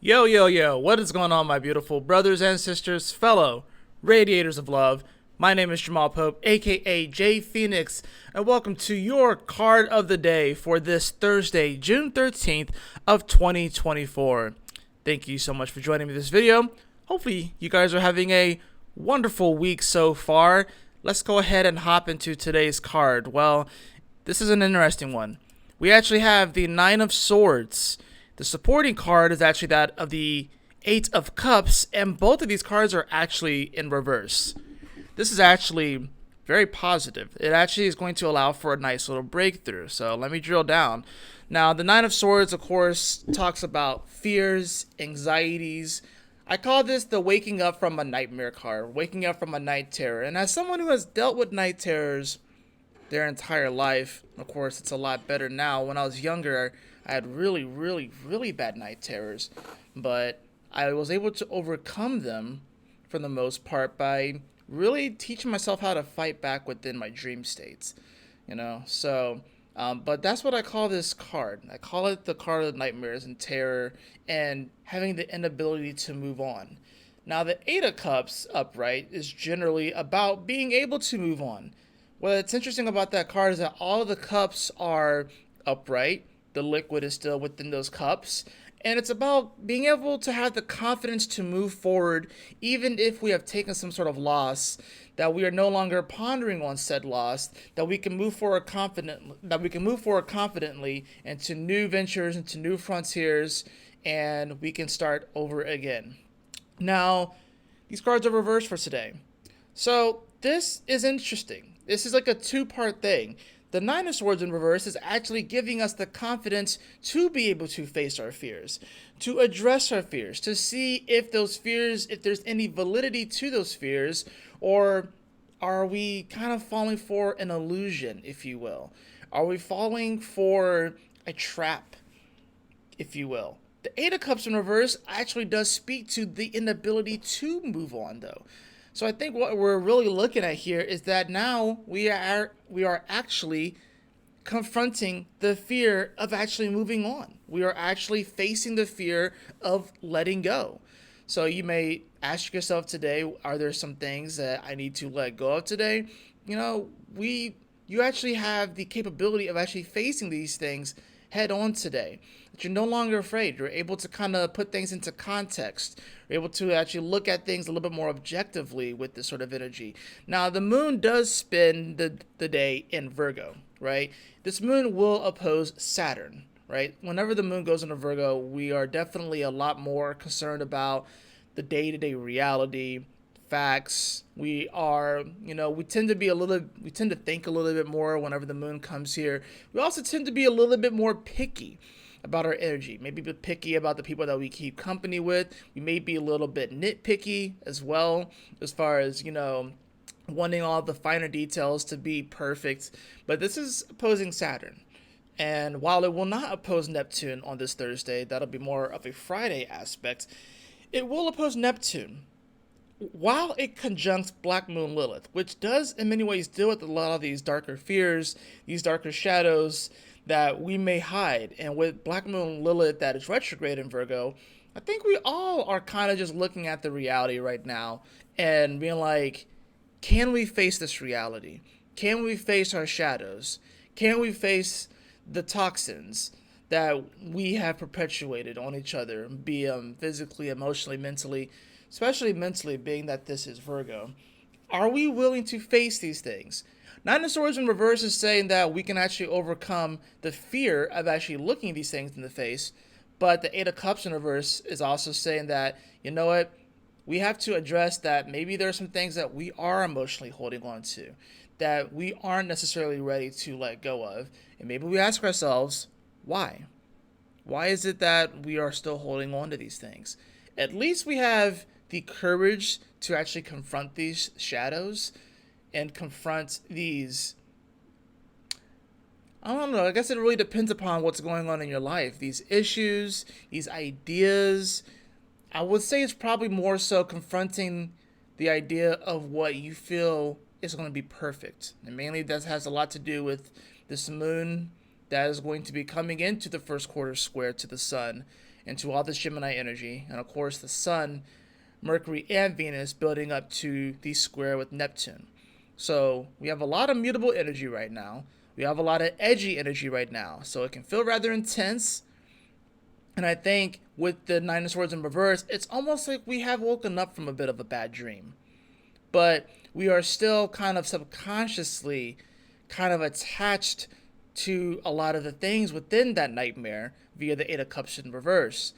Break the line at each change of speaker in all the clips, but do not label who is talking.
Yo, yo, yo, what is going on, my beautiful brothers and sisters, fellow radiators of love? My name is Jamal Pope, aka J Phoenix, and welcome to your card of the day for this Thursday, June 13th of 2024. Thank you so much for joining me this video. Hopefully, you guys are having a wonderful week so far. Let's go ahead and hop into today's card. Well, this is an interesting one. We actually have the Nine of Swords. The supporting card is actually that of the Eight of Cups, and both of these cards are actually in reverse. This is actually very positive. It actually is going to allow for a nice little breakthrough. So let me drill down. Now, the Nine of Swords, of course, talks about fears, anxieties. I call this the waking up from a nightmare card, waking up from a night terror. And as someone who has dealt with night terrors their entire life, of course, it's a lot better now. When I was younger, I had really bad night terrors, but I was able to overcome them for the most part by really teaching myself how to fight back within my dream states, but that's what I call this card. I call it the card of nightmares and terror and having the inability to move on. Now, the Eight of Cups upright is generally about being able to move on. What's interesting about that card is that all of the cups are upright. The liquid is still within those cups. And it's about being able to have the confidence to move forward, even if we have taken some sort of loss, that we are no longer pondering on said loss, that we can move forward confidently into new ventures, into new frontiers, and we can start over again. Now, these cards are reversed for today. So this is interesting. This is like a two-part thing. The Nine of Swords in reverse is actually giving us the confidence to be able to face our fears, to address our fears, to see if those fears, if there's any validity to those fears, or are we kind of falling for an illusion, if you will? Are we falling for a trap, if you will? The Eight of Cups in reverse actually does speak to the inability to move on, though. So I think what we're really looking at here is that now we are actually confronting the fear of actually moving on. We are actually facing the fear of letting go. So you may ask yourself today, are there some things that I need to let go of today? You actually have the capability of actually facing these things head on today. That you're no longer afraid. You're able to kind of put things into context. You're able to actually look at things a little bit more objectively with this sort of energy. Now, the moon does spend the day in Virgo, right? This moon will oppose Saturn, right? Whenever the moon goes into Virgo, we are definitely a lot more concerned about the day-to-day reality, facts. We tend to think a little bit more whenever the moon comes here. We also tend to be a little bit more picky about our energy, maybe be picky about the people that we keep company with. We may be a little bit nitpicky as well, as far as, wanting all the finer details to be perfect. But this is opposing Saturn. And while it will not oppose Neptune on this Thursday, that'll be more of a Friday aspect, it will oppose Neptune while it conjuncts Black Moon Lilith, which does in many ways deal with a lot of these darker fears, these darker shadows that we may hide. And with Black Moon Lilith that is retrograde in Virgo, I think we all are kind of just looking at the reality right now and being like, can we face this reality? Can we face our shadows? Can we face the toxins that we have perpetuated on each other, be physically, emotionally, mentally, especially mentally, being that this is Virgo? Are we willing to face these things? Nine of Swords in reverse is saying that we can actually overcome the fear of actually looking these things in the face. But the Eight of Cups in reverse is also saying that, you know what, we have to address that maybe there are some things that we are emotionally holding on to, that we aren't necessarily ready to let go of. And maybe we ask ourselves, why? Why is it that we are still holding on to these things? At least we have the courage to actually confront these shadows and confront these, I don't know, I guess it really depends upon what's going on in your life. These issues, these ideas. I would say it's probably more so confronting the idea of what you feel is going to be perfect. And mainly that has a lot to do with this moon that is going to be coming into the first quarter square to the sun. into all this Gemini energy, and of course the Sun, Mercury, and Venus building up to the square with Neptune. So we have a lot of mutable energy right now. We have a lot of edgy energy right now. So it can feel rather intense. And I think with the Nine of Swords in reverse, it's almost like we have woken up from a bit of a bad dream. But we are still kind of subconsciously kind of attached to a lot of the things within that nightmare via the Eight of Cups in reverse.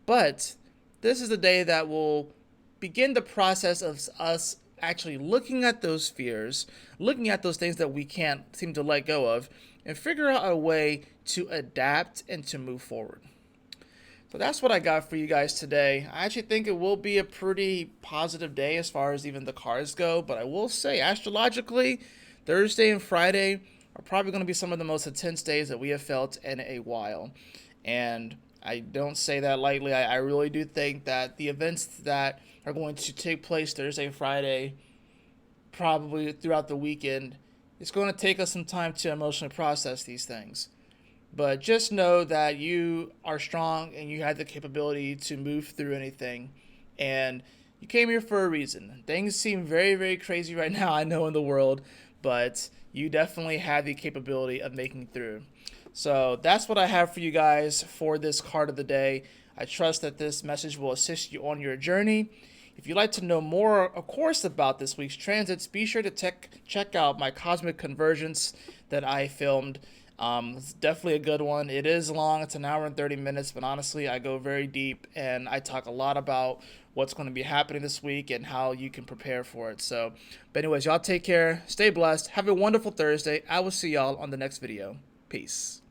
But this is the day that will begin the process of us actually looking at those fears, looking at those things that we can't seem to let go of, and figure out a way to adapt and to move forward. So that's what I got for you guys today. I actually think it will be a pretty positive day as far as even the cards go, but I will say astrologically, Thursday and Friday are probably going to be some of the most intense days that we have felt in a while. And I don't say that lightly. I really do think that the events that are going to take place Thursday and Friday, probably throughout the weekend, it's going to take us some time to emotionally process these things. But just know that you are strong and you have the capability to move through anything. And you came here for a reason. Things seem very, very crazy right now, I know, in the world, but you definitely have the capability of making through. So that's what I have for you guys for this card of the day. I trust that this message will assist you on your journey. If you'd like to know more, of course, about this week's transits, be sure to check out my Cosmic Convergence that I filmed. It's definitely a good one. It is long. It's an hour and 30 minutes, but honestly, I go very deep and I talk a lot about what's going to be happening this week and how you can prepare for it. So, but anyways, y'all take care. Stay blessed. Have a wonderful Thursday. I will see y'all on the next video. Peace.